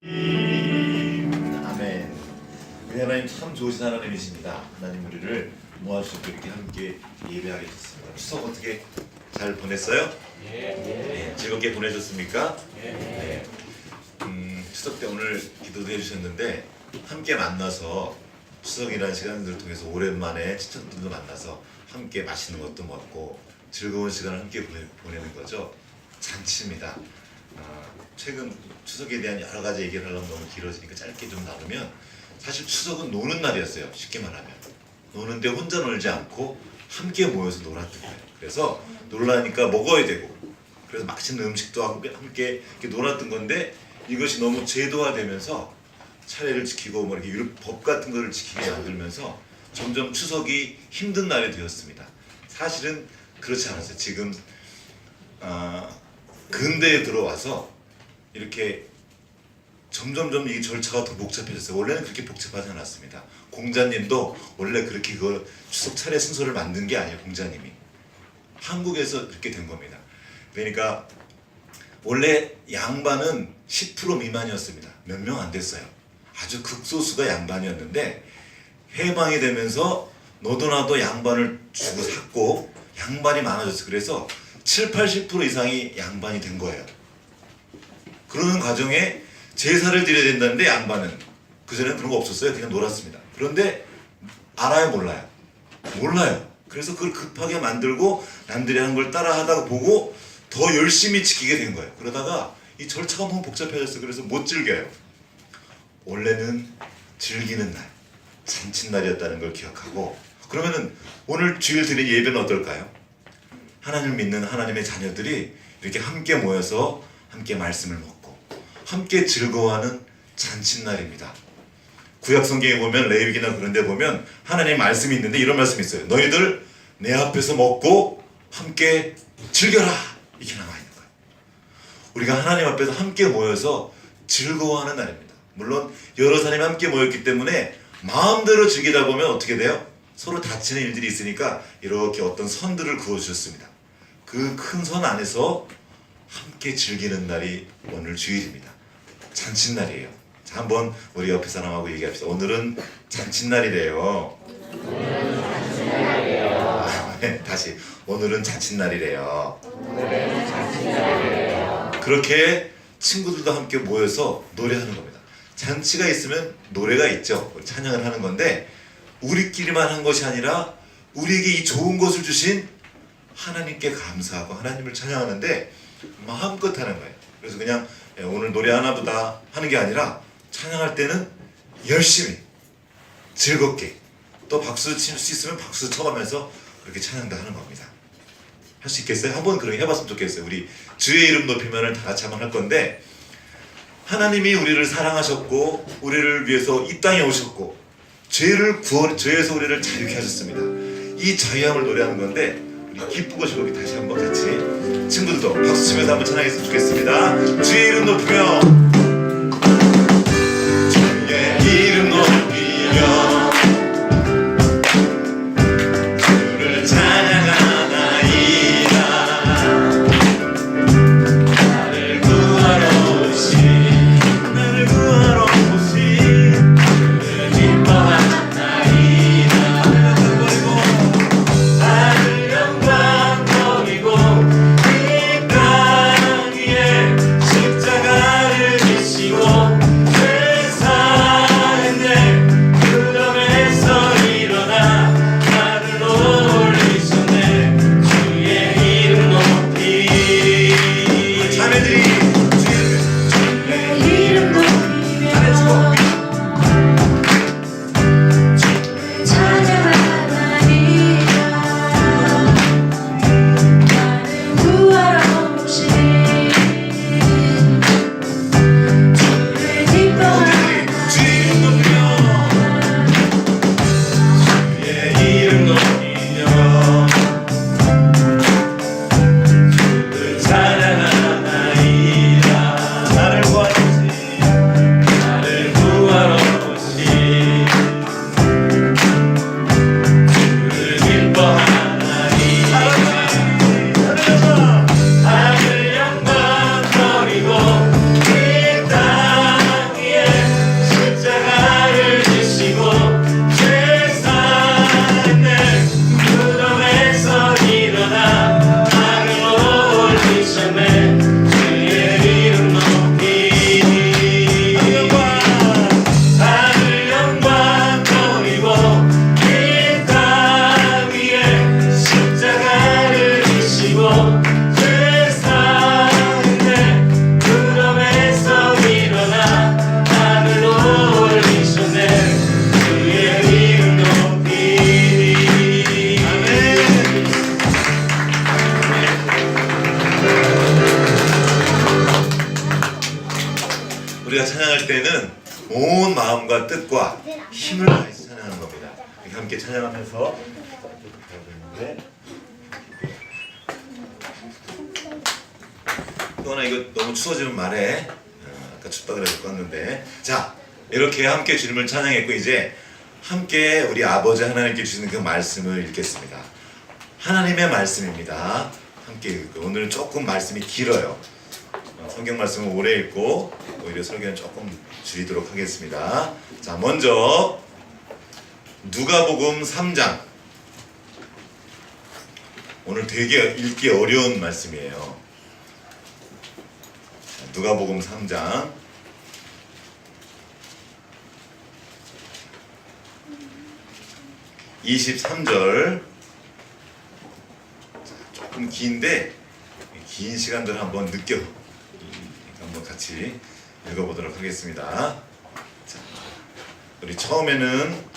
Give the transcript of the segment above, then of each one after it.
아멘. 우리 하나님 참 좋으신 하나님이십니다. 하나님 우리를 모아주시고 이렇게 함께 예배하게 됐습니다. 추석 어떻게 잘 보냈어요? 네, 즐겁게 보내셨습니까? 네. 추석 때 오늘 기도도 해주셨는데 함께 만나서 추석이라는 시간들을 통해서 오랜만에 친척들도 만나서 함께 맛있는 것도 먹고 즐거운 시간을 함께 보내는 거죠. 잔치입니다. 최근 추석에 대한 여러 가지 얘기를 하려면 너무 길어지니까 짧게 좀 나누면, 사실 추석은 노는 날이었어요. 쉽게 말하면 노는데 혼자 놀지 않고 함께 모여서 놀았던 거예요. 그래서 놀라니까 먹어야 되고, 그래서 맛있는 음식도 함께 이렇게 놀았던 건데, 이것이 너무 제도화되면서 차례를 지키고 뭐 이렇게 법 같은 거를 지키게 만들면서 점점 추석이 힘든 날이 되었습니다. 사실은 그렇지 않았어요. 지금 근대에 들어와서 이렇게 점점점 이 절차가 더 복잡해졌어요. 원래는 그렇게 복잡하지 않았습니다. 공자님도 원래 그렇게 그 추석 차례 순서를 만든 게 아니에요. 공자님이 한국에서 그렇게 된 겁니다. 그러니까 원래 양반은 10% 미만이었습니다. 몇 명 안 됐어요. 아주 극소수가 양반이었는데, 해방이 되면서 너도 나도 양반을 주고 샀고 양반이 많아졌어요. 그래서 70~80% 이상이 양반이 된 거예요. 그러는 과정에 제사를 드려야 된다는데, 양반은 그전에는 그런 거 없었어요. 그냥 놀았습니다. 그런데 알아요, 몰라요? 몰라요. 그래서 그걸 급하게 만들고 남들이 하는 걸 따라 하다가 보고 더 열심히 지키게 된 거예요. 그러다가 이 절차가 너무 복잡해졌어요. 그래서 못 즐겨요. 원래는 즐기는 날, 잔칫날이었다는 걸 기억하고, 그러면은 오늘 주일 드린 예배는 어떨까요? 하나님을 믿는 하나님의 자녀들이 이렇게 함께 모여서 함께 말씀을 먹고 함께 즐거워하는 잔칫날입니다. 구약 성경에 보면, 레위기나 그런 데 보면 하나님의 말씀이 있는데 이런 말씀이 있어요. 너희들 내 앞에서 먹고 함께 즐겨라, 이렇게 나와 있는 거예요. 우리가 하나님 앞에서 함께 모여서 즐거워하는 날입니다. 물론 여러 사람이 함께 모였기 때문에 마음대로 즐기다 보면 어떻게 돼요? 서로 다치는 일들이 있으니까 이렇게 어떤 선들을 그어주셨습니다. 그 큰 선 안에서 함께 즐기는 날이 오늘 주일입니다. 잔칫날이에요. 자, 한번 우리 옆에 사람하고 얘기합시다. 오늘은 잔칫날이래요. 네, 다시. 오늘은 잔칫날이래요. 그렇게 친구들도 함께 모여서 노래하는 겁니다. 잔치가 있으면 노래가 있죠. 찬양을 하는 건데, 우리끼리만 한 것이 아니라 우리에게 이 좋은 것을 주신 하나님께 감사하고 하나님을 찬양하는데 마음껏 하는 거예요. 그래서 그냥 오늘 노래 하나보다 하는 게 아니라, 찬양할 때는 열심히 즐겁게, 또 박수 칠 수 있으면 박수 쳐가면서 그렇게 찬양도 하는 겁니다. 할 수 있겠어요? 한번 그렇게 해봤으면 좋겠어요. 우리 주의 이름 높이면을 다 같이 한번 할 건데, 하나님이 우리를 사랑하셨고 우리를 위해서 이 땅에 오셨고 죄에서 우리를 자유케 하셨습니다. 이 자유함을 노래하는 건데, 우리 기쁘고 즐겁게 다시 한번 같이 친구들도 박수 치면서 한번 찬양했으면 좋겠습니다. 주의 이름 높이며, 주의 이름 높이며 주를 찬양하나이다. 나를 구하러 오신 주를 기뻐하나이다. 하늘 영광 버리고 이 땅 위에 십자가를 우리가 찬양할 때는 온 마음과 뜻과 힘을 다해서 찬양하는 겁니다. 이렇게 함께 찬양하면서 또나 이거 너무 추워지면 말해. 아까 춥다 그래서 껐는데. 자, 이렇게 함께 주님을 찬양했고 이제 함께 우리 아버지 하나님께 주시는 그 말씀을 읽겠습니다. 하나님의 말씀입니다. 함께 읽고 오늘은 조금 말씀이 길어요. 성경 말씀은 오래 읽고 오히려 설교는 조금 줄이도록 하겠습니다. 자, 먼저 누가복음 3장. 오늘 되게 읽기 어려운 말씀이에요. 누가복음 3장 23절. 조금 긴데 긴 시간들 한번 한번 같이 읽어보도록 하겠습니다. 자, 우리 처음에는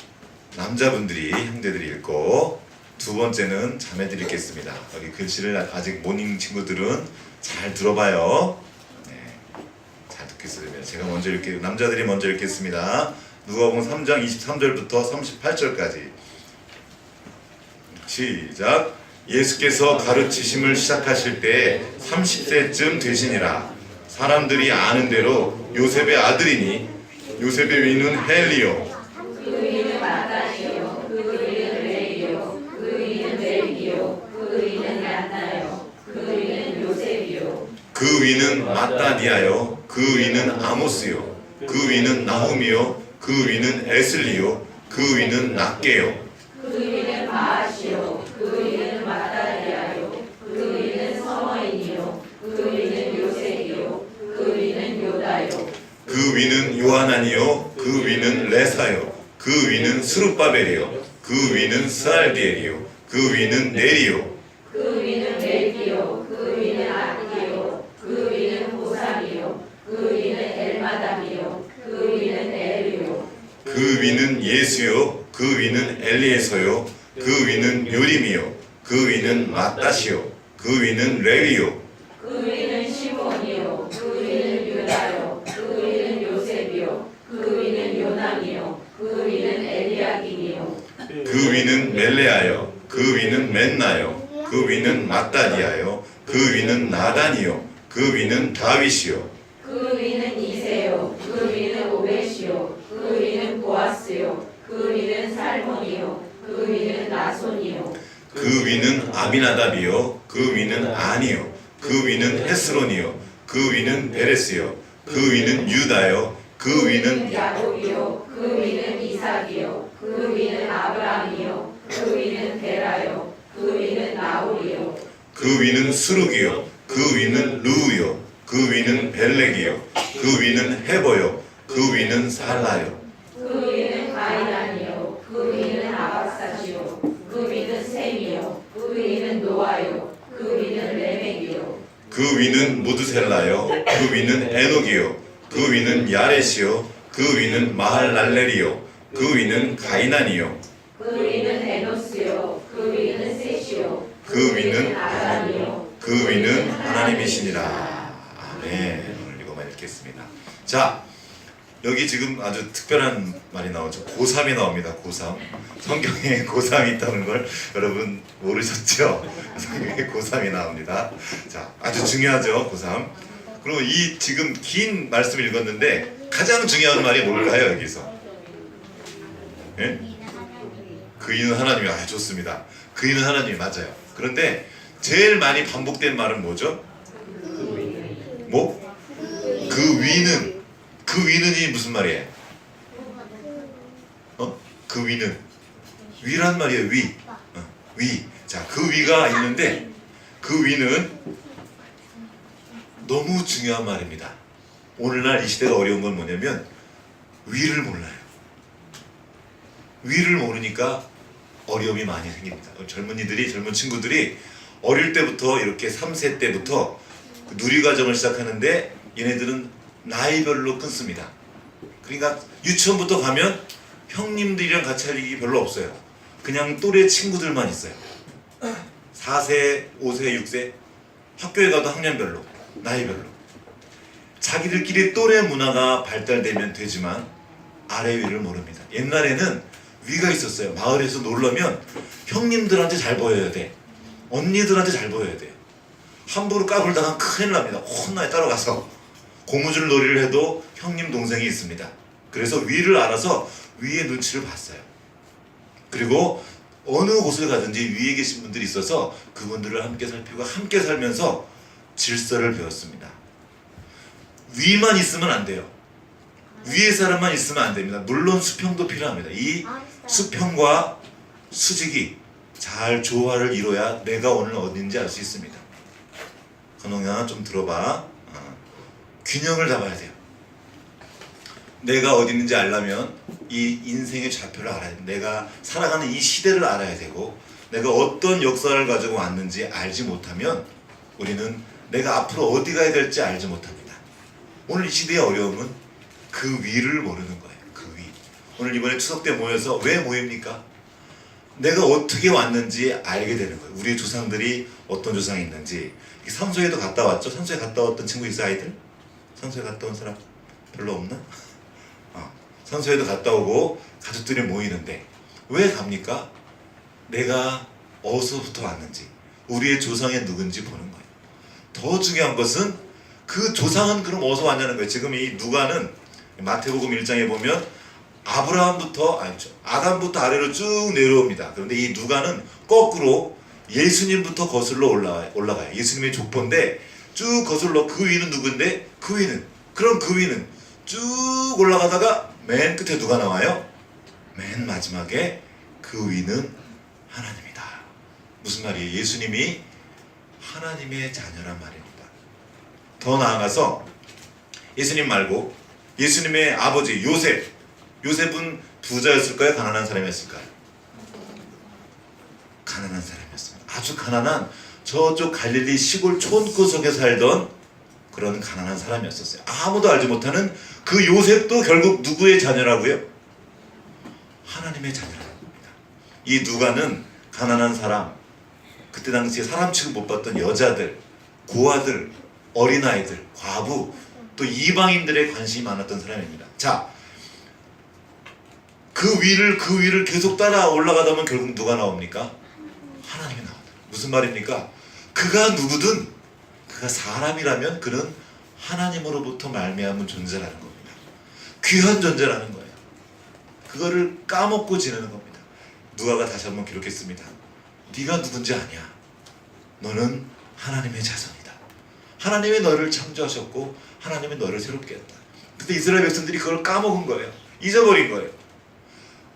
남자분들이 형제들이 읽고 두 번째는 자매들이 읽겠습니다. 여기 글씨를 아직 못 읽는 친구들은 잘 들어봐요. 네, 잘 듣겠습니다. 제가 먼저 읽게요. 남자들이 먼저 읽겠습니다. 누가복음 3장 23절부터 38절까지 시작. 예수께서 가르치심을 시작하실 때 30세쯤 되시니라. 사람들이 아는 대로 요셉의 아들이니 요셉의 위는 헬리요 그 위는 마따니요 그 위는 레이요 그 위는 멜기요 그 위는 얀나요 그 위는 요셉이요 그 위는 마따니아요 그 위는 아모스요 그 위는 나훔이요 그 위는 에슬리요 그 위는 낫게요 그 위는 바아시요 그 위는 마따니아요 그 위는 서머인이요 그 위는 요셉이요 그 위는 요다요 그 위는 요하나니요 그 위는 레사요 그 위는 스룹바벨이요 그 위는 스알디엘이요 그 위는 네리요 그 위는 멜기요 그 위는 아기요 그 위는 호삼이요 그 위는 엘마담이요 그 위는 에르요 그 위는 예수요 그 위는 엘리에서요 그 위는 요림이요 그 위는 마따시요 그 위는 레위요 그 위는 시몬이요 그 위는 유다요 그 위는 요셉이요 그 위는 요남이요 그 위는 엘리야김이요 그 위는 멜레아요 그 위는 맨나요 그 위는 마따디아요 그 위는 나단이요 그 위는 다윗이요 그 위는 이세요 그 위는 오벳이요 그 위는 보아스요 그 위는 살몬이요 그 위는 나손이요 그 위는 아비나답이요 그 위는 아니요 그 위는 헤스론이요 그 위는 베레스요 그 위는 유다요 그 위는 야곱이요 그 위는 이삭이요 그 위는 아브라함이요 그 위는 베라요 그 위는 나홀이요 그 위는 수룩이요 그 위는 루우요 그 위는 벨렉이요 그 위는 헤버요 그 위는 살라요 그 위는 가이난이요 그 위는 아박사시요 그 위는 셈이요 그 위는 노아요 그 위는 레멕이요 그 위는 무드셀라요 그 위는 에녹이요 그 위는 야렛이요 그 위는 마할랄렐이요 그 위는 가이난이요 그 위는 에노스요 그 위는 셋이요 그 위는 아담이요 그 위는 하나님이시니라. 아멘. 오늘 이거만 읽겠습니다. 자, 여기 지금 아주 특별한 말이 나오죠. 고3이 나옵니다. 고3. 성경에 고3이 있다는 걸 여러분 모르셨죠? 성경에 고3이 나옵니다. 자, 아주 중요하죠. 고3. 그리고 이 지금 긴 말씀을 읽었는데 가장 중요한 말이 뭘까요? 여기서. 예? 그이는 하나님이 좋습니다. 그이는 하나님이 맞아요. 그런데 제일 많이 반복된 말은 뭐죠? 뭐? 그 위는이 무슨 말이에요? 그 위는 위란 말이에요. 위. 자, 그 위가 있는데 그 위는 너무 중요한 말입니다. 오늘날 이 시대가 어려운 건 뭐냐면 위를 몰라요. 위를 모르니까 어려움이 많이 생깁니다. 젊은 친구들이 어릴 때부터 이렇게 3세 때부터 누리과정을 시작하는데 얘네들은 나이별로 끊습니다. 그러니까 유치원부터 가면 형님들이랑 같이 할 일이 별로 없어요. 그냥 또래 친구들만 있어요. 4세, 5세, 6세 학교에 가도 학년별로, 나이별로. 자기들끼리 또래 문화가 발달되면 되지만 아래 위를 모릅니다. 옛날에는 위가 있었어요. 마을에서 놀러면 형님들한테 잘 보여야 돼. 언니들한테 잘 보여야 돼요. 함부로 까불다가 큰일 납니다. 혼나에 따라가서 고무줄 놀이를 해도 형님 동생이 있습니다. 그래서 위를 알아서 위의 눈치를 봤어요. 그리고 어느 곳을 가든지 위에 계신 분들이 있어서 그분들을 함께 살피고 함께 살면서 질서를 배웠습니다. 위만 있으면 안 돼요. 위에 사람만 있으면 안 됩니다. 물론 수평도 필요합니다. 이 수평과 수직이 잘 조화를 이뤄야 내가 오늘 어딘지 알 수 있습니다. 건홍야 좀 들어봐. 균형을 잡아야 돼요. 내가 어디 있는지 알려면 이 인생의 좌표를 알아야 돼요. 내가 살아가는 이 시대를 알아야 되고 내가 어떤 역사를 가지고 왔는지 알지 못하면 우리는 내가 앞으로 어디 가야 될지 알지 못합니다. 오늘 이 시대의 어려움은 그 위를 모르는 거예요. 그 위. 오늘 이번에 추석 때 모여서 왜 모입니까? 내가 어떻게 왔는지 알게 되는 거예요. 우리의 조상들이 어떤 조상이 있는지. 산소에도 갔다 왔죠? 산소에 갔다 왔던 친구 있어, 아이들? 산소에 갔다 온 사람 별로 없나? 산소에도 갔다 오고 가족들이 모이는데 왜 갑니까? 내가 어디서부터 왔는지 우리의 조상이 누군지 보는 거예요. 더 중요한 것은 그 조상은 그럼 어디서 왔냐는 거예요. 지금 이 누가는 마태복음 1장에 보면 아담부터 아래로 쭉 내려옵니다. 그런데 이 누가는 거꾸로 예수님부터 거슬러 올라가요. 예수님의 족보인데 쭉 거슬러 그 위는 누군데 그 위는 쭉 올라가다가 맨 끝에 누가 나와요? 맨 마지막에 그 위는 하나님이다. 무슨 말이에요? 예수님이 하나님의 자녀란 말입니다. 더 나아가서 예수님 말고 예수님의 아버지 요셉은 부자였을까요? 가난한 사람이었을까요? 가난한 사람이었습니다. 아주 가난한 저쪽 갈릴리 시골 촌구석에 살던 그런 가난한 사람이었었어요. 아무도 알지 못하는 그 요셉도 결국 누구의 자녀라고요? 하나님의 자녀랍니다. 이 누가는 가난한 사람, 그때 당시에 사람 취급 못 받던 여자들, 고아들, 어린아이들, 과부, 또 이방인들의 관심이 많았던 사람입니다. 자, 그 위를 계속 따라 올라가다 보면 결국 누가 나옵니까? 하나님이 나옵니다. 무슨 말입니까? 그가 누구든 그가 사람이라면 그는 하나님으로부터 말미암은 존재라는 겁니다. 귀한 존재라는 거예요. 그거를 까먹고 지내는 겁니다. 누가가 다시 한번 기록했습니다. 네가 누군지 아냐? 너는 하나님의 자손이다. 하나님이 너를 창조하셨고 하나님이 너를 새롭게 했다. 근데 이스라엘 백성들이 그걸 까먹은 거예요. 잊어버린 거예요.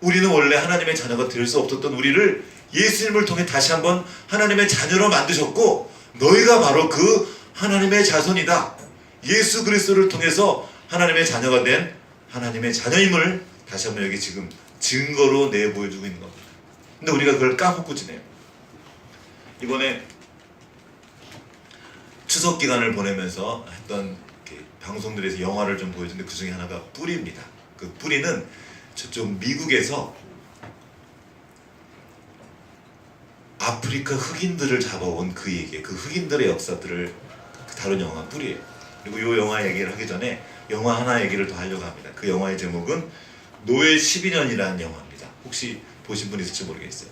우리는 원래 하나님의 자녀가 될 수 없었던 우리를 예수님을 통해 다시 한번 하나님의 자녀로 만드셨고 너희가 바로 그 하나님의 자손이다. 예수 그리스도를 통해서 하나님의 자녀가 된 하나님의 자녀임을 다시 한번 여기 지금 증거로 내보여주고 있는 겁니다. 근데 우리가 그걸 까먹고 지내요. 이번에 추석 기간을 보내면서 했던 방송들에서 영화를 좀 보여주는데 그 중에 하나가 뿌리입니다. 그 뿌리는 저쪽 미국에서 아프리카 흑인들을 잡아온 그 얘기예요. 그 흑인들의 역사들을 다룬 영화 뿌리예요. 그리고 이 영화 얘기를 하기 전에 영화 하나 얘기를 더 하려고 합니다. 그 영화의 제목은 노예 12년이라는 영화입니다. 혹시 보신 분 있을지 모르겠어요.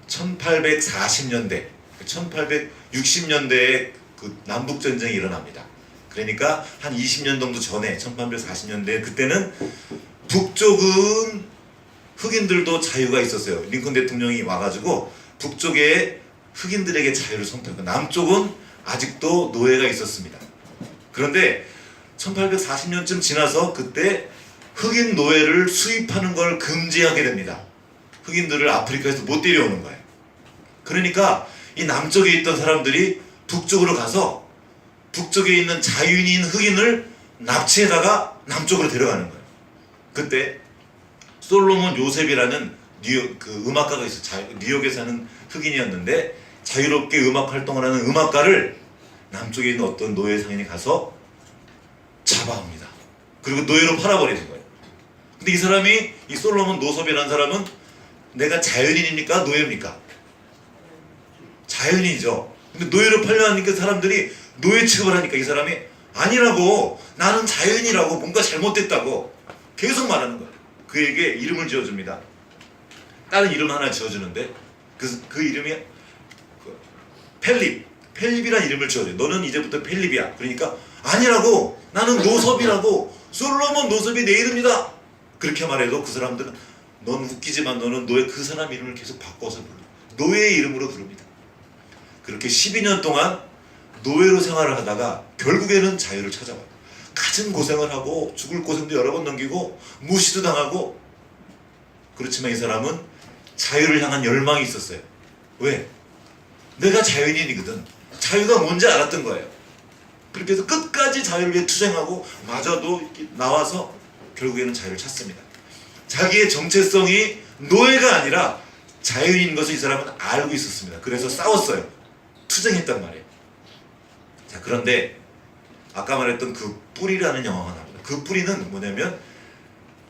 1840년대, 1860년대에 그 남북전쟁이 일어납니다. 그러니까 한 20년 정도 전에 1840년대 그때는 북쪽은 흑인들도 자유가 있었어요. 링컨 대통령이 와가지고 북쪽에 흑인들에게 자유를 선포했고 남쪽은 아직도 노예가 있었습니다. 그런데 1840년쯤 지나서 그때 흑인 노예를 수입하는 걸 금지하게 됩니다. 흑인들을 아프리카에서 못 데려오는 거예요. 그러니까 이 남쪽에 있던 사람들이 북쪽으로 가서 북쪽에 있는 자유인인 흑인을 납치해다가 남쪽으로 데려가는 거예요. 그때 솔로몬 요셉이라는 음악가가 있어요. 뉴욕에 사는 흑인이었는데 자유롭게 음악 활동을 하는 음악가를 남쪽에 있는 어떤 노예 상인이 가서 잡아옵니다. 그리고 노예로 팔아버리는 거예요. 근데 이 솔로몬 요셉이라는 사람은 내가 자연인입니까? 노예입니까? 자연인이죠. 근데 노예로 팔려하니까 사람들이 노예 취급을 하니까 이 사람이 아니라고, 나는 자연이라고, 뭔가 잘못됐다고 계속 말하는 거예요. 그에게 이름을 지어줍니다. 다른 이름 하나 지어주는데 그 이름이 펠립이란 이름을 지어줘요. 너는 이제부터 펠립이야. 그러니까 아니라고, 나는 노섭이라고, 솔로몬 노섭이 내 이름이다. 그렇게 말해도 그 사람들은 넌 웃기지만 너는 노예, 그 사람 이름을 계속 바꿔서 불러. 노예의 이름으로 부릅니다. 그렇게 12년 동안 노예로 생활을 하다가 결국에는 자유를 찾아와요. 갖은 고생을 하고 죽을 고생도 여러 번 넘기고 무시도 당하고, 그렇지만 이 사람은 자유를 향한 열망이 있었어요. 왜? 내가 자연인이거든. 자유가 뭔지 알았던 거예요. 그렇게 해서 끝까지 자유를 위해 투쟁하고 맞아도 나와서 결국에는 자유를 찾습니다. 자기의 정체성이 노예가 아니라 자유인인 것을 이 사람은 알고 있었습니다. 그래서 싸웠어요. 투쟁했단 말이에요. 자, 그런데 아까 말했던 그 뿌리라는 영화가 나옵니다. 그 뿌리는 뭐냐면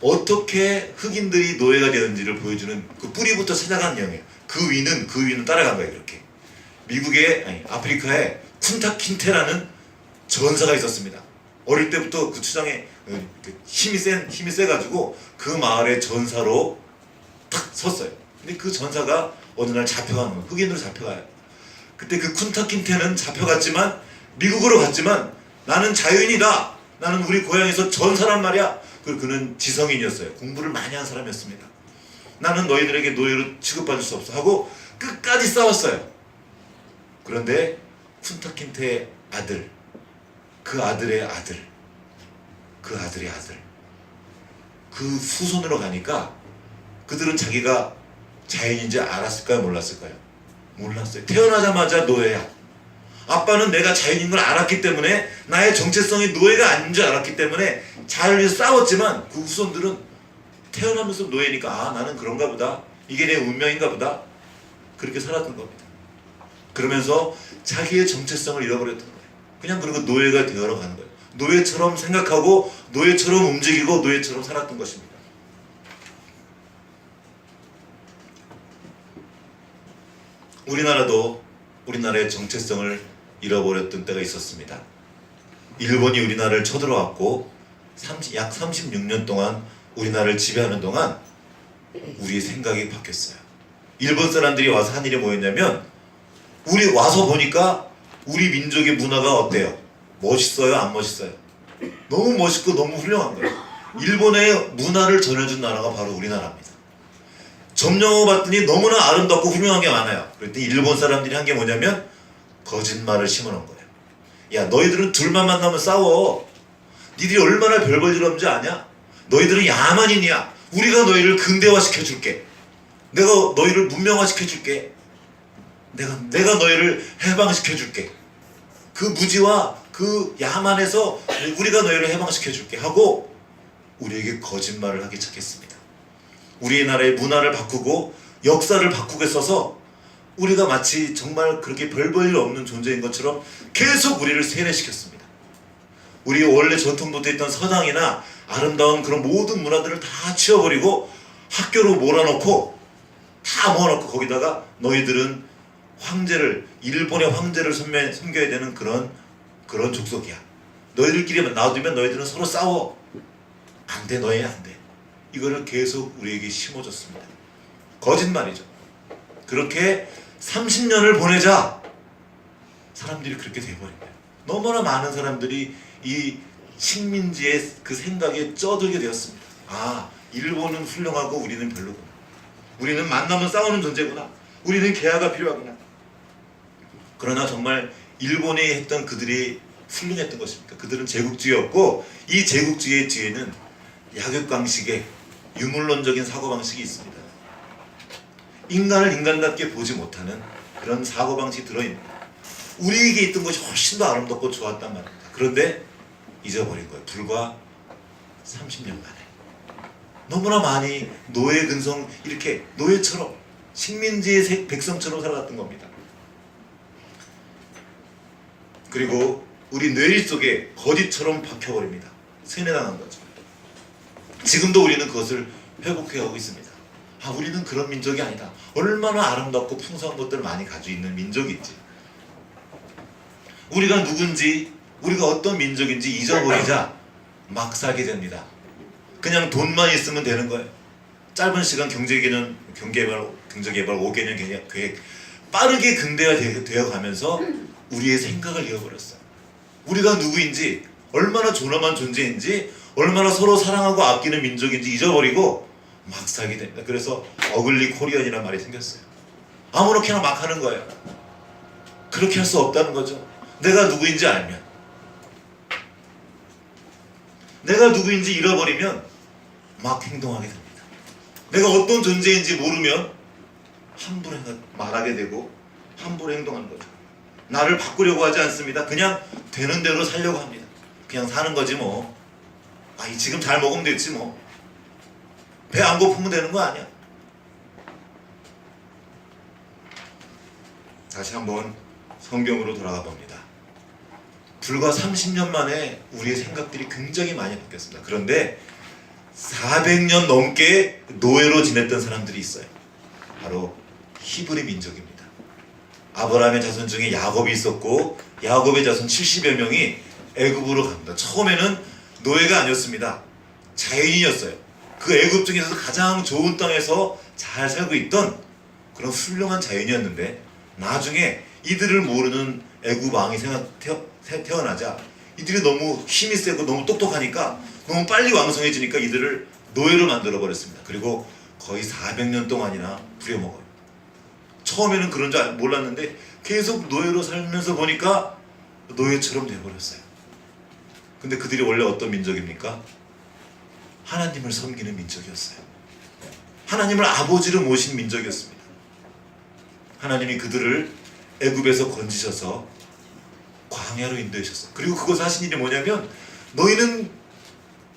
어떻게 흑인들이 노예가 되는지를 보여주는 그 뿌리부터 찾아가는 영화예요. 그 위는 따라간 거예요. 이렇게 아프리카에 쿤타킨테라는 전사가 있었습니다. 어릴 때부터 그 추장에 힘이 세가지고 그 마을의 전사로 탁 섰어요. 근데 그 전사가 어느 날 잡혀가는 거예요. 흑인으로 잡혀가요. 그때 그 쿤타킨테는 잡혀갔지만, 미국으로 갔지만, 나는 자유인이다. 나는 우리 고향에서 전사란 말이야. 그리고 그는 지성인이었어요. 공부를 많이 한 사람이었습니다. 나는 너희들에게 노예로 취급받을 수 없어 하고 끝까지 싸웠어요. 그런데 쿤타킨테의 아들, 그 아들의 아들, 그 후손으로 가니까 그들은 자기가 자연인지 알았을까요? 몰랐을까요? 몰랐어요. 태어나자마자 노예야. 아빠는 내가 자연인 걸 알았기 때문에, 나의 정체성이 노예가 아닌 줄 알았기 때문에 자유를 위해서 싸웠지만, 그 후손들은 태어나면서 노예니까 아, 나는 그런가 보다. 이게 내 운명인가 보다. 그렇게 살았던 겁니다. 그러면서 자기의 정체성을 잃어버렸던 거예요. 그냥 그리고 노예가 되어러 가는 거예요. 노예처럼 생각하고 노예처럼 움직이고 노예처럼 살았던 것입니다. 우리나라도 우리나라의 정체성을 잃어버렸던 때가 있었습니다. 일본이 우리나라를 쳐들어왔고 약 36년 동안 우리나라를 지배하는 동안 우리의 생각이 바뀌었어요. 일본 사람들이 와서 한 일이 뭐였냐면, 우리 와서 보니까 우리 민족의 문화가 어때요? 멋있어요? 안 멋있어요? 너무 멋있고 너무 훌륭한 거예요. 일본의 문화를 전해준 나라가 바로 우리나라입니다. 점령해봤더니 너무나 아름답고 훌륭한 게 많아요. 그랬더니 일본 사람들이 한 게 뭐냐면 거짓말을 심어놓은 거예요. 야, 너희들은 둘만 만나면 싸워. 니들이 얼마나 별 볼 일 없는지 아냐? 너희들은 야만인이야. 우리가 너희를 근대화시켜줄게. 내가 너희를 문명화시켜줄게. 내가 너희를 해방시켜줄게. 그 무지와 그 야만에서 우리가 너희를 해방시켜줄게 하고 우리에게 거짓말을 하기 시작했습니다. 우리나라의 문화를 바꾸고 역사를 바꾸게 써서 우리가 마치 정말 그렇게 별 볼 일 없는 존재인 것처럼 계속 우리를 세뇌시켰습니다. 우리 원래 전통부터 있던 서당이나 아름다운 그런 모든 문화들을 다 치워버리고 학교로 몰아넣고 다 모아놓고 거기다가 너희들은 황제를, 일본의 황제를 섬겨야 되는 그런 족속이야. 너희들끼리 놔두면 너희들은 서로 싸워. 안 돼, 너희 안 돼. 이거를 계속 우리에게 심어줬습니다. 거짓말이죠. 그렇게 30년을 보내자 사람들이 그렇게 돼버린 거예요. 너무나 많은 사람들이 이 식민지의 그 생각에 쩌들게 되었습니다. 아, 일본은 훌륭하고 우리는 별로구나. 우리는 만나면 싸우는 존재구나. 우리는 계약가 필요하구나. 그러나 정말 일본이 했던 그들이 훌륭했던 것입니까? 그들은 제국주의였고, 이 제국주의의 뒤에는 약육강식의 유물론적인 사고방식이 있습니다. 인간을 인간답게 보지 못하는 그런 사고방식이 들어있는 거예요. 우리에게 있던 것이 훨씬 더 아름답고 좋았단 말입니다. 그런데 잊어버린 거예요. 불과 30년 만에. 너무나 많이 노예 근성, 이렇게 노예처럼 식민지의 백성처럼 살아갔던 겁니다. 그리고 우리 뇌리 속에 거짓처럼 박혀버립니다. 세뇌당한 거죠. 지금도 우리는 그것을 회복해가고 있습니다. 아, 우리는 그런 민족이 아니다. 얼마나 아름답고 풍성한 것들을 많이 가지고 있는 민족인지, 우리가 누군지 우리가 어떤 민족인지 잊어버리자 막 살게 됩니다. 그냥 돈만 있으면 되는 거예요. 짧은 시간 경제개발 5개년 계획 빠르게 근대화되어 가면서 우리의 생각을 잃어버렸어요. 우리가 누구인지, 얼마나 존엄한 존재인지, 얼마나 서로 사랑하고 아끼는 민족인지 잊어버리고 막 살게 됩니다. 그래서 어글리 코리안이라는 말이 생겼어요. 아무렇게나 막 하는 거예요. 그렇게 할 수 없다는 거죠. 내가 누구인지 알면, 내가 누구인지 잃어버리면 막 행동하게 됩니다. 내가 어떤 존재인지 모르면 함부로 말하게 되고 함부로 행동하는 거죠. 나를 바꾸려고 하지 않습니다. 그냥 되는 대로 살려고 합니다. 그냥 사는 거지 뭐. 지금 잘 먹으면 됐지 뭐. 배 안 고프면 되는 거 아니야. 다시 한번 성경으로 돌아가 봅니다. 불과 30년 만에 우리의 생각들이 굉장히 많이 바뀌었습니다. 그런데 400년 넘게 노예로 지냈던 사람들이 있어요. 바로 히브리 민족입니다. 아브라함의 자손 중에 야곱이 있었고, 야곱의 자손 70여 명이 애굽으로 갑니다. 처음에는 노예가 아니었습니다. 자연인이었어요. 그 애굽 중에서 가장 좋은 땅에서 잘 살고 있던 그런 훌륭한 자연인이었는데, 나중에 이들을 모르는 애굽 왕이 태어나자 이들이 너무 힘이 세고 너무 똑똑하니까, 너무 빨리 왕성해지니까 이들을 노예로 만들어 버렸습니다. 그리고 거의 400년 동안이나 부려먹어요. 처음에는 그런 줄 몰랐는데 계속 노예로 살면서 보니까 노예처럼 돼버렸어요. 근데 그들이 원래 어떤 민족입니까? 하나님을 섬기는 민족이었어요. 하나님을 아버지로 모신 민족이었습니다. 하나님이 그들을 애굽에서 건지셔서 광야로 인도하셨어요. 그리고 그곳에 하신 일이 뭐냐면, 너희는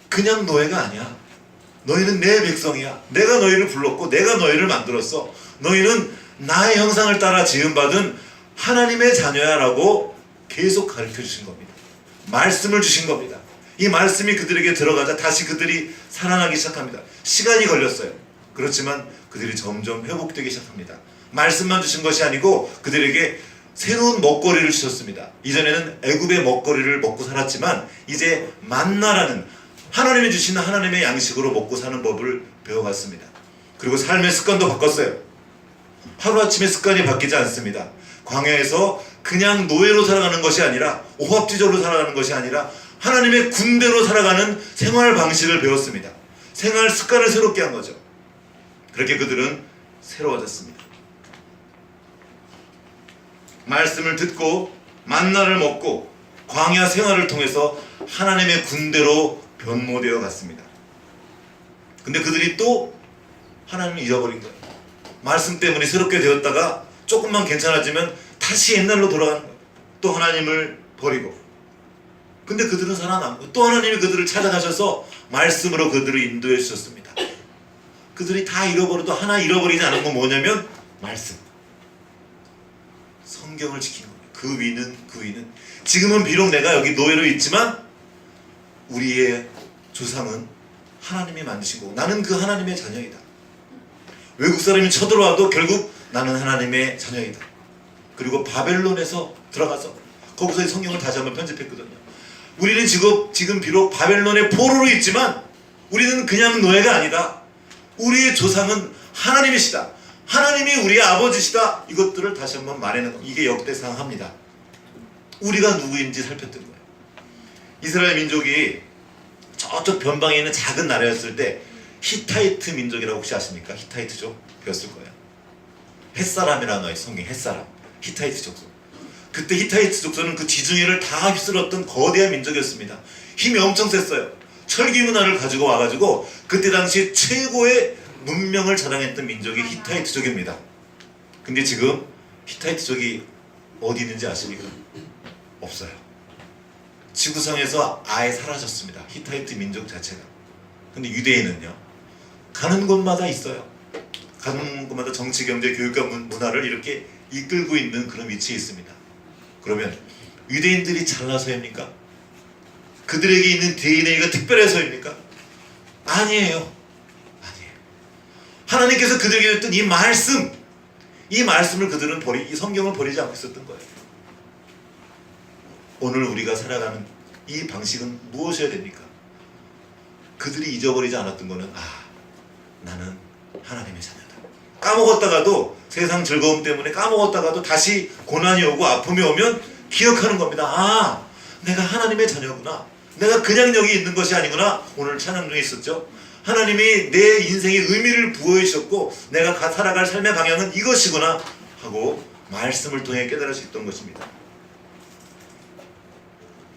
그냥 노예가 아니야. 너희는 내 백성이야. 내가 너희를 불렀고 내가 너희를 만들었어. 너희는 나의 형상을 따라 지음받은 하나님의 자녀야 라고 계속 가르쳐 주신 겁니다. 말씀을 주신 겁니다. 이 말씀이 그들에게 들어가자 다시 그들이 살아나기 시작합니다. 시간이 걸렸어요. 그렇지만 그들이 점점 회복되기 시작합니다. 말씀만 주신 것이 아니고 그들에게 새로운 먹거리를 주셨습니다. 이전에는 애굽의 먹거리를 먹고 살았지만 이제 만나라는 하나님이 주시는 하나님의 양식으로 먹고 사는 법을 배워갔습니다. 그리고 삶의 습관도 바꿨어요. 하루아침에 습관이 바뀌지 않습니다. 광야에서 그냥 노예로 살아가는 것이 아니라, 오합지졸로 살아가는 것이 아니라 하나님의 군대로 살아가는 생활 방식을 배웠습니다. 생활 습관을 새롭게 한 거죠. 그렇게 그들은 새로워졌습니다. 말씀을 듣고 만나를 먹고 광야 생활을 통해서 하나님의 군대로 변모되어 갔습니다. 근데 그들이 또 하나님을 잃어버린 거예요. 말씀 때문에 새롭게 되었다가 조금만 괜찮아지면 다시 옛날로 돌아가는 거예요. 또 하나님을 버리고. 근데 그들은 살아남고 또 하나님이 그들을 찾아가셔서 말씀으로 그들을 인도해 주셨습니다. 그들이 다 잃어버려도 하나 잃어버리지 않은 건 뭐냐면 말씀. 성경을 지킨 거예요. 그 위는 지금은 비록 내가 여기 노예로 있지만 우리의 조상은 하나님이 만드신 거고 나는 그 하나님의 자녀이다. 외국 사람이 쳐들어와도 결국 나는 하나님의 자녀이다. 그리고 바벨론에서 들어가서 거기서 성경을 다시 한번 편집했거든요. 우리는 지금 비록 바벨론의 포로로 있지만 우리는 그냥 노예가 아니다. 우리의 조상은 하나님이시다. 하나님이 우리의 아버지시다. 이것들을 다시 한번 말해는 겁니다. 이게 역대상합니다. 우리가 누구인지 살폈던 거예요. 이스라엘 민족이 저쪽 변방에 있는 작은 나라였을 때 히타이트 민족이라고 혹시 아십니까? 히타이트족 배웠을 거예요. 햇사람이라는 나라의 성경, 햇사람, 히타이트 족속. 그때 히타이트 족속은 그 지중해를 다 휩쓸었던 거대한 민족이었습니다. 힘이 엄청 셌어요. 철기 문화를 가지고 와가지고 그때 당시 최고의 문명을 자랑했던 민족이 히타이트족입니다. 근데 지금 히타이트족이 어디 있는지 아십니까? 없어요. 지구상에서 아예 사라졌습니다. 히타이트 민족 자체가. 근데 유대인은요, 가는 곳마다 있어요. 가는 곳마다 정치, 경제, 교육과 문화를 이렇게 이끌고 있는 그런 위치에 있습니다. 그러면 유대인들이 잘나서입니까? 그들에게 있는 DNA가 특별해서입니까? 아니에요. 아니에요. 하나님께서 그들에게 줬던 이 말씀을 그들은 이 성경을 버리지 않고 있었던 거예요. 오늘 우리가 살아가는 이 방식은 무엇이어야 됩니까? 그들이 잊어버리지 않았던 거는 나는 하나님의 자녀다. 까먹었다가도 세상 즐거움 때문에 까먹었다가도 다시 고난이 오고 아픔이 오면 기억하는 겁니다. 내가 하나님의 자녀구나. 내가 그냥 여기 있는 것이 아니구나. 오늘 찬양 중에 있었죠. 하나님이 내 인생에 의미를 부어주셨고 내가 살아갈 삶의 방향은 이것이구나 하고 말씀을 통해 깨달을 수 있던 것입니다.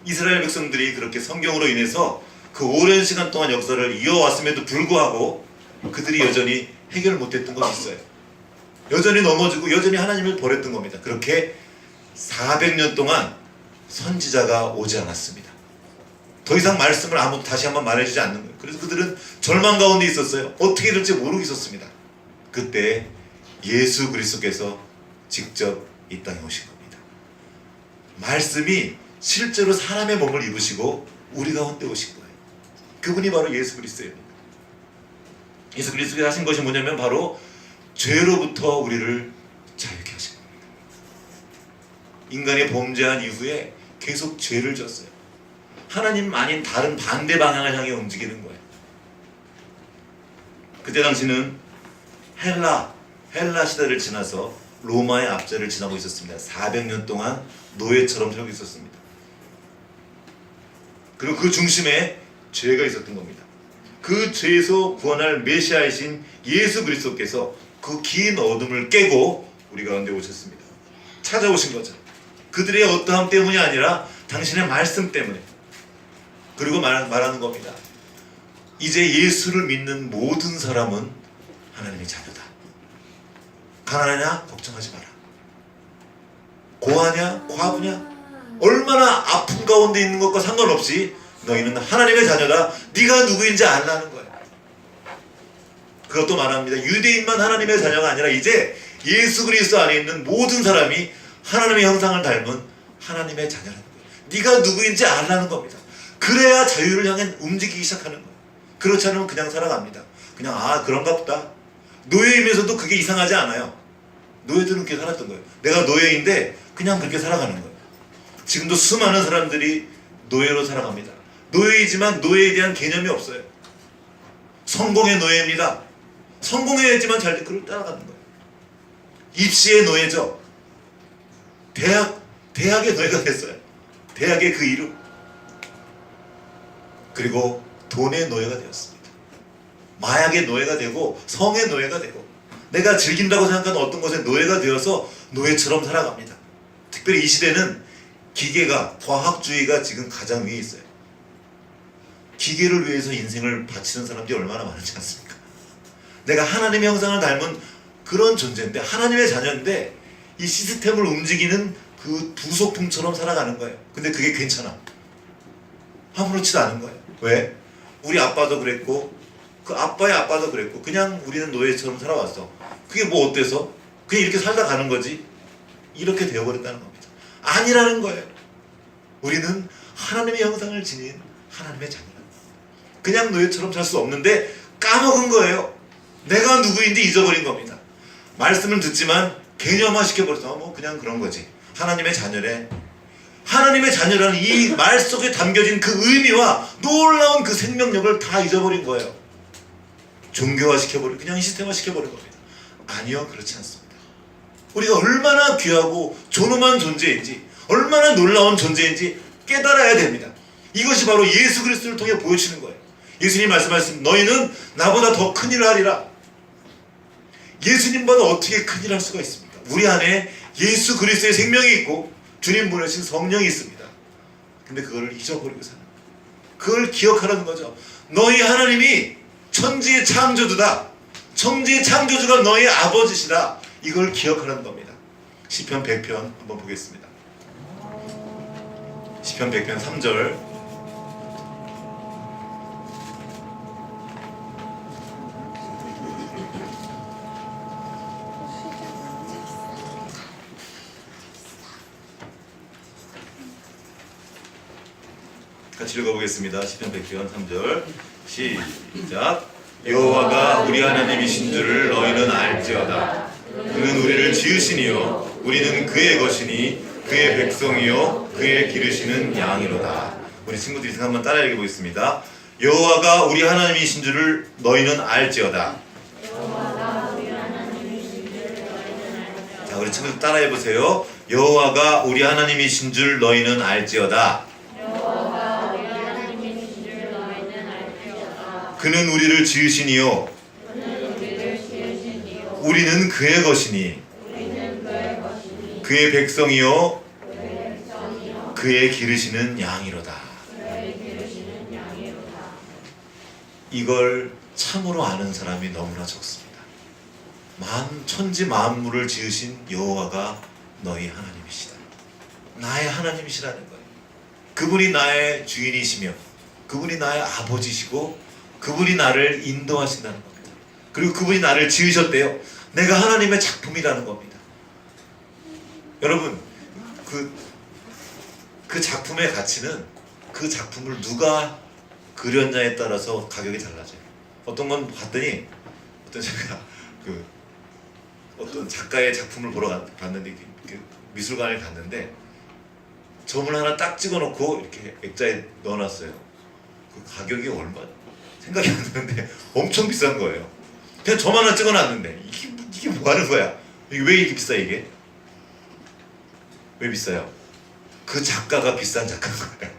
이스라엘 백성들이 그렇게 성경으로 인해서 그 오랜 시간 동안 역사를 이어왔음에도 불구하고 그들이 여전히 해결 못했던 것이 있어요. 여전히 넘어지고 여전히 하나님을 버렸던 겁니다. 그렇게 400년 동안 선지자가 오지 않았습니다. 더 이상 말씀을 아무도 다시 한번 말해주지 않는 거예요. 그래서 그들은 절망 가운데 있었어요. 어떻게 될지 모르고 있었습니다. 그때 예수 그리스도께서 직접 이 땅에 오신 겁니다. 말씀이 실제로 사람의 몸을 입으시고 우리 가운데 오신 거예요. 그분이 바로 예수 그리스도입니다. 예수 그리스도가 하신 것이 뭐냐면 바로 죄로부터 우리를 자유케 하신 겁니다. 인간이 범죄한 이후에 계속 죄를 졌어요. 하나님 아닌 다른 반대 방향을 향해 움직이는 거예요. 그때 당시는 헬라 시대를 지나서 로마의 압제를 지나고 있었습니다. 400년 동안 노예처럼 살고 있었습니다. 그리고 그 중심에 죄가 있었던 겁니다. 그 죄에서 구원할 메시아이신 예수 그리스도께서 그 긴 어둠을 깨고 우리 가운데 오셨습니다. 찾아오신 거죠. 그들의 어떠함 때문이 아니라 당신의 말씀 때문에. 그리고 말하는 겁니다. 이제 예수를 믿는 모든 사람은 하나님의 자녀다. 가난하냐? 걱정하지 마라. 고하냐? 과부냐? 얼마나 아픔 가운데 있는 것과 상관없이 너희는 하나님의 자녀다. 네가 누구인지 알라는 거예요. 그것도 말합니다. 유대인만 하나님의 자녀가 아니라 이제 예수 그리스도 안에 있는 모든 사람이 하나님의 형상을 닮은 하나님의 자녀라는 거예요. 네가 누구인지 알라는 겁니다. 그래야 자유를 향해 움직이기 시작하는 거예요. 그렇지 않으면 그냥 살아갑니다. 그냥 그런가 보다. 노예이면서도 그게 이상하지 않아요. 노예들은 그렇게 살았던 거예요. 내가 노예인데 그냥 그렇게 살아가는 거예요. 지금도 수많은 사람들이 노예로 살아갑니다. 노예이지만 노예에 대한 개념이 없어요. 성공의 노예입니다. 성공해야지만 잘 그걸 따라가는 거예요. 입시의 노예죠. 대학의 노예가 됐어요. 대학의 그 이름. 그리고 돈의 노예가 되었습니다. 마약의 노예가 되고 성의 노예가 되고 내가 즐긴다고 생각하는 어떤 것에 노예가 되어서 노예처럼 살아갑니다. 특별히 이 시대는 기계가, 과학주의가 지금 가장 위에 있어요. 기계를 위해서 인생을 바치는 사람들이 얼마나 많은지 않습니까? 내가 하나님의 형상을 닮은 그런 존재인데, 하나님의 자녀인데 이 시스템을 움직이는 그 부속품처럼 살아가는 거예요. 근데 그게 괜찮아. 아무렇지도 않은 거예요. 왜? 우리 아빠도 그랬고 그 아빠의 아빠도 그랬고 그냥 우리는 노예처럼 살아왔어. 그게 뭐 어때서? 그냥 이렇게 살다 가는 거지. 이렇게 되어버렸다는 겁니다. 아니라는 거예요. 우리는 하나님의 형상을 지닌 하나님의 자녀라. 그냥 노예처럼 살 수 없는데 까먹은 거예요. 내가 누구인지 잊어버린 겁니다. 말씀을 듣지만 개념화 시켜버려서 뭐 그냥 그런 거지. 하나님의 자녀래. 하나님의 자녀라는 이 말 속에 담겨진 그 의미와 놀라운 그 생명력을 다 잊어버린 거예요. 종교화 시켜버리고 그냥 시스템화 시켜버린 겁니다. 아니요, 그렇지 않습니다. 우리가 얼마나 귀하고 존엄한 존재인지, 얼마나 놀라운 존재인지 깨달아야 됩니다. 이것이 바로 예수 그리스도를 통해 보여주시는 거예요. 예수님 말씀하셨습니다. 너희는 나보다 더 큰 일을 하리라. 예수님보다 어떻게 큰 일을 할 수가 있습니까? 우리 안에 예수 그리스도의 생명이 있고 주님 보내신 성령이 있습니다. 근데 그걸 잊어버리고 사는 거예요. 그걸 기억하라는 거죠. 너희 하나님이 천지의 창조주다. 천지의 창조주가 너희 아버지시다. 이걸 기억하라는 겁니다. 시편 100편 한번 보겠습니다. 시편 100편 3절. 같이 읽어보겠습니다. 시편 100편 3절 시작. 여호와가 우리 하나님이신 줄을 너희는 알지어다. 그는 우리를 지으시니요 우리는 그의 것이니 그의 백성이요 그의 기르시는 양이로다. 우리 친구들이 한번 따라 읽어보겠습니다. 여호와가 우리 하나님이신 줄을 너희는 알지어다. 자, 우리 친구들 따라해보세요. 여호와가 우리 하나님이신 줄 너희는 알지어다. 그는 우리를 지으시니요 우리는 그의 것이니 그의 백성이요 그의 기르시는 양이로다. 이걸 참으로 아는 사람이 너무나 적습니다. 천지 만물을 지으신 여호와가 너희 하나님이시다. 나의 하나님이시라는 거예요. 그분이 나의 주인이시며 그분이 나의 아버지시고 그분이 나를 인도하신다는 겁니다. 그리고 그분이 나를 지으셨대요. 내가 하나님의 작품이라는 겁니다. 여러분, 그 작품의 가치는 그 작품을 누가 그렸냐에 따라서 가격이 달라져요. 어떤 건 봤더니 제가 어떤 작가의 작품을 보러 갔는데 미술관에 갔는데 점을 하나 딱 찍어놓고 이렇게 액자에 넣어놨어요. 그 가격이 얼마 생각이 안 나는데 엄청 비싼 거예요. 그냥 점 하나 찍어놨는데 이게 뭐 하는 거야? 이게 왜 이렇게 비싸 이게? 왜 비싸요? 그 작가가 비싼 작가인 거예요.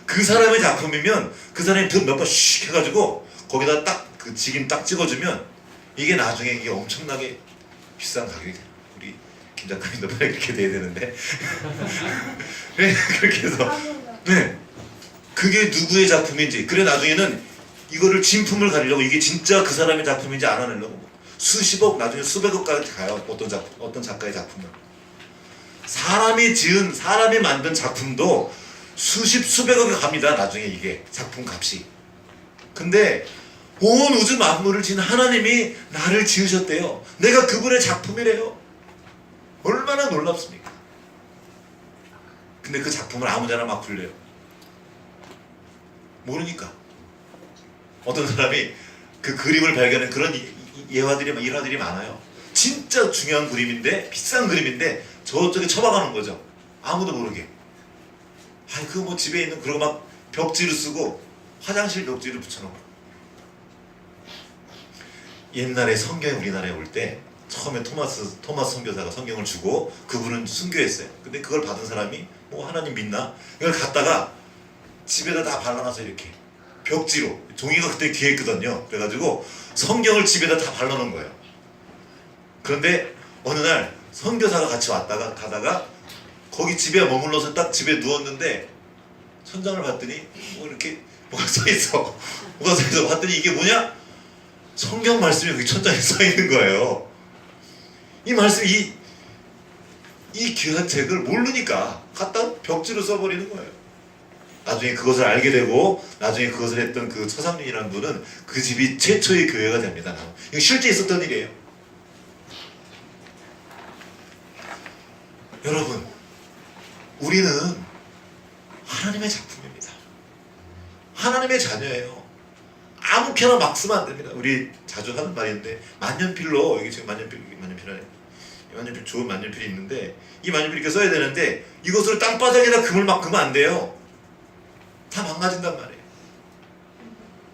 그 사람의 작품이면 그 사람이 몇 번 슉 해가지고 거기다 딱 그 직임 딱 찍어주면 이게 나중에 이게 엄청나게 비싼 가격이 돼요. 우리 김 작가님도 빨리 그렇게 돼야 되는데 네, 그렇게 해서 네, 그게 누구의 작품인지 그래 나중에는 이거를 진품을 가리려고 이게 진짜 그 사람의 작품인지 알아내려고 수십억 나중에 수백억까지 가요. 어떤 작가의 작품은 사람이 만든 작품도 수백억이 갑니다. 나중에 이게 작품 값이. 근데 온 우주 만물을 지은 하나님이 나를 지으셨대요. 내가 그분의 작품이래요. 얼마나 놀랍습니까? 근데 그 작품을 아무데나 막 굴려요. 모르니까. 어떤 사람이 그 그림을 발견한 그런 일화들이 많아요. 진짜 중요한 그림인데 비싼 그림인데 저쪽에 처박아놓은 거죠. 아무도 모르게. 그거 뭐 집에 있는 그러고 막 벽지를 쓰고 화장실 벽지를 붙여놓고. 옛날에 성경이 우리나라에 올 때 처음에 토마스 선교사가 성경을 주고 그분은 순교했어요. 근데 그걸 받은 사람이 뭐 하나님 믿나? 이걸 갖다가 집에다 다 발라놔서 이렇게 벽지로 종이가 그때 귀했거든요. 그래가지고 성경을 집에다 다 발라놓은 거예요. 그런데 어느 날 선교사가 같이 가다가 거기 집에 머물러서 딱 집에 누웠는데 천장을 봤더니 뭐 이렇게 뭐가 써있어. 봤더니 이게 뭐냐? 성경 말씀이 거기 천장에 써있는 거예요. 이 말씀 이 귀한 책을 모르니까 갖다 벽지로 써버리는 거예요. 나중에 그것을 알게 되고 나중에 그것을 했던 그 처상윤이라는 분은 그 집이 최초의 교회가 됩니다. 이거 실제 있었던 일이에요. 여러분, 우리는 하나님의 작품입니다. 하나님의 자녀예요. 아무렇게나 막 쓰면 안 됩니다. 우리 자주 하는 말인데 만년필로 여기 지금 만년필 좋은 만년필이 있는데 이 만년필 이렇게 써야 되는데 이것으로 땅바닥에다 금을 막 그으면 안 돼요. 다 망가진단 말이에요.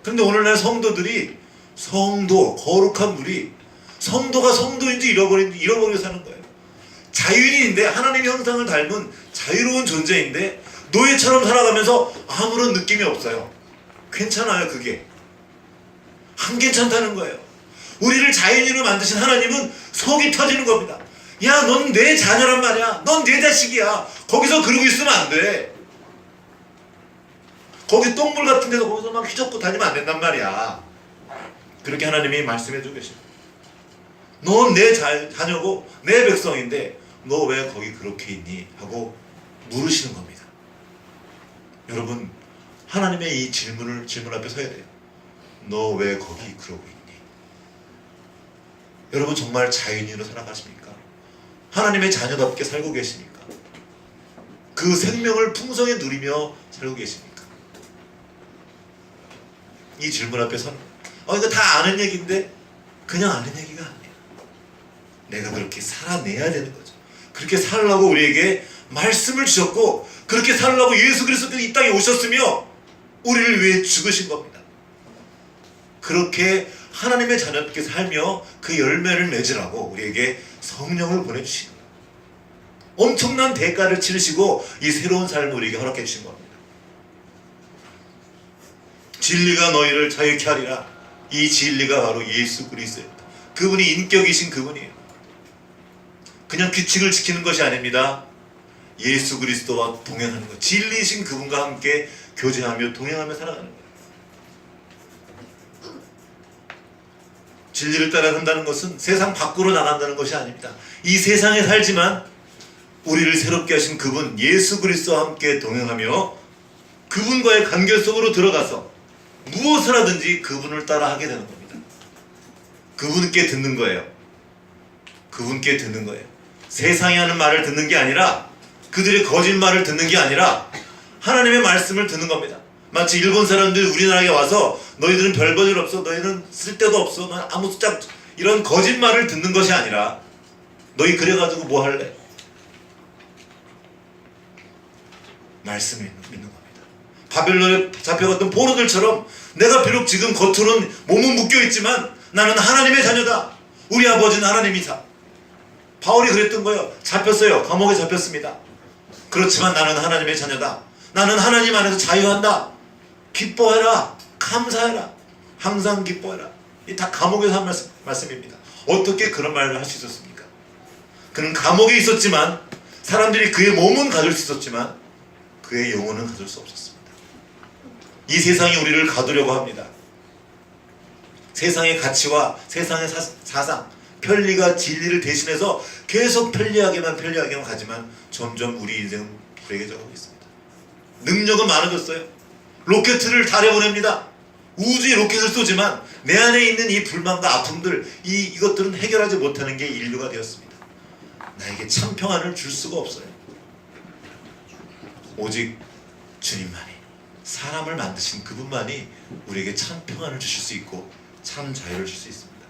그런데 오늘날 성도들이 거룩한 물이 성도가 성도인지 잃어버리고 사는 거예요. 자유인인데 하나님의 형상을 닮은 자유로운 존재인데 노예처럼 살아가면서 아무런 느낌이 없어요. 괜찮아요. 그게 안 괜찮다는 거예요. 우리를 자유인으로 만드신 하나님은 속이 터지는 겁니다. 야, 넌 내 자녀란 말이야. 넌 내 자식이야. 거기서 그러고 있으면 안 돼. 거기 똥물 같은 데서 거기서 막 휘젓고 다니면 안 된단 말이야. 그렇게 하나님이 말씀해주고 계십니다. 넌 내 자녀고 내 백성인데 너 왜 거기 그렇게 있니? 하고 물으시는 겁니다. 여러분, 하나님의 이 질문 앞에 서야 돼요. 너 왜 거기 그러고 있니? 여러분 정말 자유인으로 살아가십니까? 하나님의 자녀답게 살고 계십니까? 그 생명을 풍성히 누리며 살고 계십니까? 이 질문 앞에 서는 이거 다 아는 얘기인데 그냥 아는 얘기가 아니에요. 내가 그렇게 살아내야 되는 거죠. 그렇게 살려고 우리에게 말씀을 주셨고 그렇게 살라고 예수 그리스도께서 이 땅에 오셨으며 우리를 위해 죽으신 겁니다. 그렇게 하나님의 자녀답게 살며 그 열매를 맺으라고 우리에게 성령을 보내주신 거예요. 엄청난 대가를 치르시고 이 새로운 삶을 우리에게 허락해 주신 겁니다. 진리가 너희를 자유케 하리라. 이 진리가 바로 예수 그리스도입니다. 그분이 인격이신 그분이에요. 그냥 규칙을 지키는 것이 아닙니다. 예수 그리스도와 동행하는 것, 진리이신 그분과 함께 교제하며 동행하며 살아가는 거예요. 진리를 따라 산다는 것은 세상 밖으로 나간다는 것이 아닙니다. 이 세상에 살지만 우리를 새롭게 하신 그분 예수 그리스도와 함께 동행하며 그분과의 관계 속으로 들어가서 무엇을 하든지 그분을 따라 하게 되는 겁니다. 그분께 듣는 거예요. 그분께 듣는 거예요. 세상이 하는 말을 듣는 게 아니라, 그들의 거짓말을 듣는 게 아니라 하나님의 말씀을 듣는 겁니다. 마치 일본 사람들이 우리나라에 와서 너희들은 별 볼 일 없어, 너희는 쓸데도 없어, 넌 아무 숫자, 이런 거짓말을 듣는 것이 아니라 너희 그래가지고 뭐 할래? 말씀을 믿는 겁니다. 바벨론에 잡혀갔던 포로들처럼 내가 비록 지금 겉으로는 몸은 묶여있지만 나는 하나님의 자녀다. 우리 아버지는 하나님이사. 바울이 그랬던 거예요. 잡혔어요. 감옥에 잡혔습니다. 그렇지만 나는 하나님의 자녀다. 나는 하나님 안에서 자유한다. 기뻐해라. 감사해라. 항상 기뻐해라. 이 다 감옥에서 한 말씀입니다. 어떻게 그런 말을 할 수 있었습니까? 그는 감옥에 있었지만 사람들이 그의 몸은 가질 수 있었지만 그의 영혼은 가질 수 없었습니다. 이 세상이 우리를 가두려고 합니다. 세상의 가치와 세상의 사상, 편리가 진리를 대신해서 계속 편리하게만 가지만 점점 우리 인생은 불행해져가고 있습니다. 능력은 많아졌어요. 로켓을 달에 보냅니다. 우주에 로켓을 쏘지만 내 안에 있는 이 불만과 아픔들, 이것들은 해결하지 못하는 게 인류가 되었습니다. 나에게 참 평안을 줄 수가 없어요. 오직 주님만이, 사람을 만드신 그분만이 우리에게 참 평안을 주실 수 있고 참 자유를 줄 수 있습니다.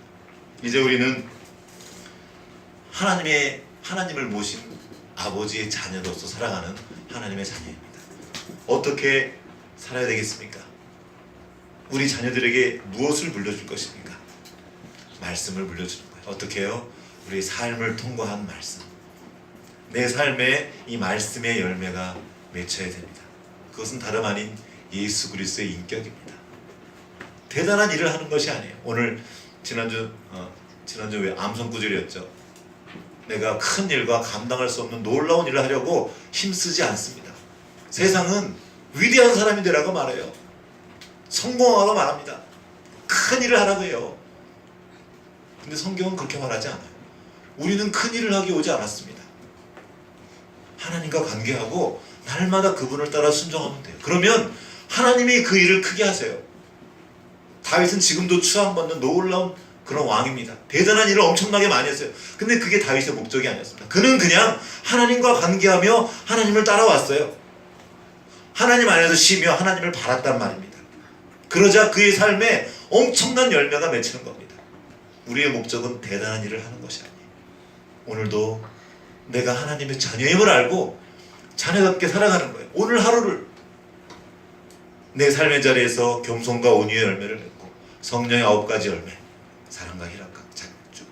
이제 우리는 하나님을 모신 아버지의 자녀로서 살아가는 하나님의 자녀입니다. 어떻게 살아야 되겠습니까? 우리 자녀들에게 무엇을 물려줄 것입니까? 말씀을 물려주는 거예요. 어떻게 해요? 우리 삶을 통과한 말씀. 내 삶에 이 말씀의 열매가 맺혀야 됩니다. 그것은 다름 아닌 예수 그리스도의 인격입니다. 대단한 일을 하는 것이 아니에요. 오늘 지난주 왜 암송구절이었죠. 내가 큰 일과 감당할 수 없는 놀라운 일을 하려고 힘쓰지 않습니다. 세상은 위대한 사람이 되라고 말해요. 성공하라고 말합니다. 큰 일을 하라고 해요. 근데 성경은 그렇게 말하지 않아요. 우리는 큰 일을 하기 오지 않았습니다. 하나님과 관계하고 날마다 그분을 따라 순종하면 돼요. 그러면 하나님이 그 일을 크게 하세요. 다윗은 지금도 추앙받는 놀라운 그런 왕입니다. 대단한 일을 엄청나게 많이 했어요. 근데 그게 다윗의 목적이 아니었습니다. 그는 그냥 하나님과 관계하며 하나님을 따라왔어요. 하나님 안에서 쉬며 하나님을 바랐단 말입니다. 그러자 그의 삶에 엄청난 열매가 맺히는 겁니다. 우리의 목적은 대단한 일을 하는 것이 아니에요. 오늘도 내가 하나님의 자녀임을 알고 자녀답게 살아가는 거예요. 오늘 하루를 내 삶의 자리에서 겸손과 온유의 열매를 맺고 성령의 9가지 열매, 사랑과 희락과 자주,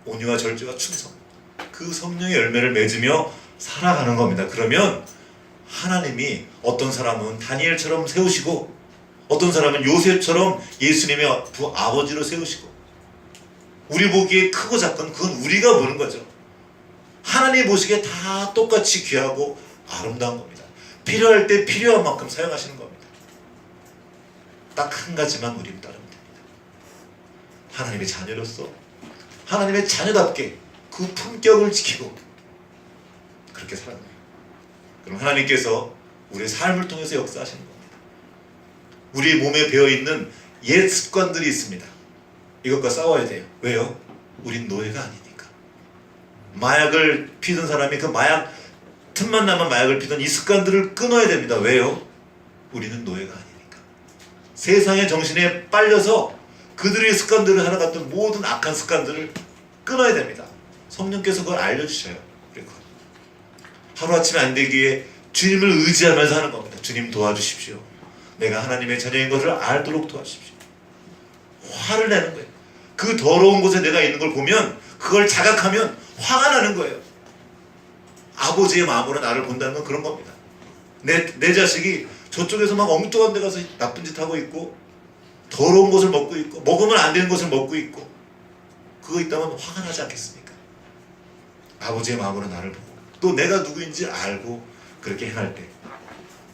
온유와 절제와 충성, 그 성령의 열매를 맺으며 살아가는 겁니다. 그러면 하나님이 어떤 사람은 다니엘처럼 세우시고 어떤 사람은 요셉처럼 예수님의 부 아버지로 세우시고, 우리 보기에 크고 작건 그건 우리가 보는 거죠. 하나님 보시기에 다 똑같이 귀하고 아름다운 겁니다. 필요할 때 필요한 만큼 사용하시는 겁니다. 딱 한 가지만 우리는 따르면 됩니다. 하나님의 자녀로서 하나님의 자녀답게 그 품격을 지키고 그렇게 살아가는 거예요. 그럼 하나님께서 우리의 삶을 통해서 역사하시는 겁니다. 우리 몸에 배어있는 옛 습관들이 있습니다. 이것과 싸워야 돼요. 왜요? 우린 노예가 아니니까. 마약을 피던 사람이 그 마약 틈만 나면 마약을 피던 이 습관들을 끊어야 됩니다. 왜요? 우리는 노예가 아니니까. 세상의 정신에 빨려서 그들의 습관들을 하나갔던 모든 악한 습관들을 끊어야 됩니다. 성령께서 그걸 알려주셔요. 그리고 하루아침에 안 되기에 주님을 의지하면서 하는 겁니다. 주님 도와주십시오. 내가 하나님의 자녀인 것을 알도록 도와주십시오. 화를 내는 거예요. 그 더러운 곳에 내가 있는 걸 보면 그걸 자각하면 화가 나는 거예요. 아버지의 마음으로 나를 본다는 건 그런 겁니다. 내 자식이 저쪽에서 막 엉뚱한 데 가서 나쁜 짓 하고 있고 더러운 것을 먹고 있고 먹으면 안 되는 것을 먹고 있고 그거 있다면 화가 나지 않겠습니까? 아버지의 마음으로 나를 보고 또 내가 누구인지 알고 그렇게 행할 때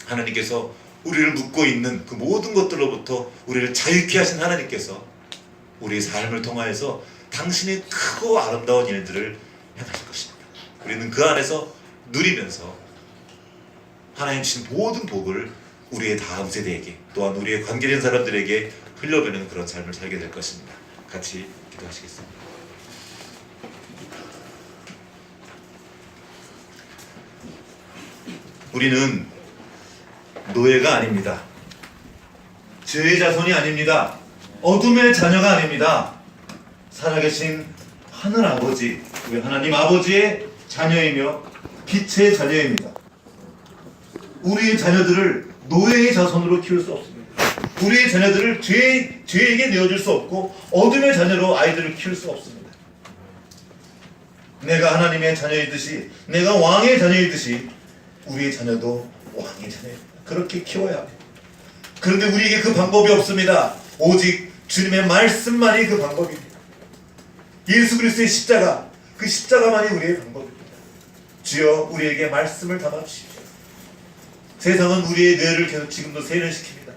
하나님께서 우리를 묶고 있는 그 모든 것들로부터 우리를 자유케 하신 하나님께서 우리의 삶을 통하여서 당신의 크고 아름다운 일들을 행하실 것입니다. 우리는 그 안에서 누리면서 하나님 주신 모든 복을 우리의 다음 세대에게 또한 우리의 관계된 사람들에게 흘려보내는 그런 삶을 살게 될 것입니다. 같이 기도하시겠습니다. 우리는 노예가 아닙니다. 죄의 자손이 아닙니다. 어둠의 자녀가 아닙니다. 살아계신 하늘 아버지, 우리 하나님 아버지의 자녀이며 빛의 자녀입니다. 우리의 자녀들을 노예의 자손으로 키울 수 없습니다. 우리의 자녀들을 죄에게 내어줄 수 없고 어둠의 자녀로 아이들을 키울 수 없습니다. 내가 하나님의 자녀이듯이 내가 왕의 자녀이듯이 우리의 자녀도 왕의 자녀입니다. 그렇게 키워야 합니다. 그런데 우리에게 그 방법이 없습니다. 오직 주님의 말씀만이 그 방법입니다. 예수 그리스도의 십자가, 그 십자가만이 우리의 방법입니다. 주여 우리에게 말씀을 담아주십시오. 세상은 우리의 뇌를 계속 지금도 세련시킵니다.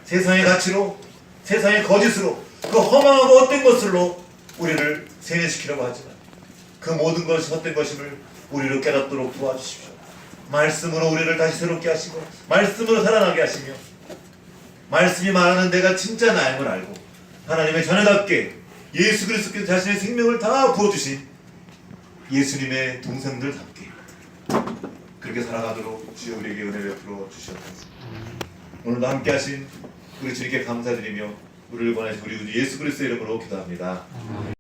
세상의 가치로, 세상의 거짓으로, 그 허망하고 헛된 것으로 우리를 세련시키려고 하지만 그 모든 것이 헛된 것임을 우리로 깨닫도록 도와주십시오. 말씀으로 우리를 다시 새롭게 하시고 말씀으로 살아나게 하시며 말씀이 말하는 내가 진짜 나임을 알고 하나님의 자녀답게 예수 그리스도께서 자신의 생명을 다 부어주신 예수님의 동생들답게 그렇게 살아가도록 주여 우리에게 은혜 베풀어 주시옵소서. 오늘도 함께 하신 우리 주님께 감사드리며 우리를 권하신 우리 예수 그리스도의 이름으로 기도합니다.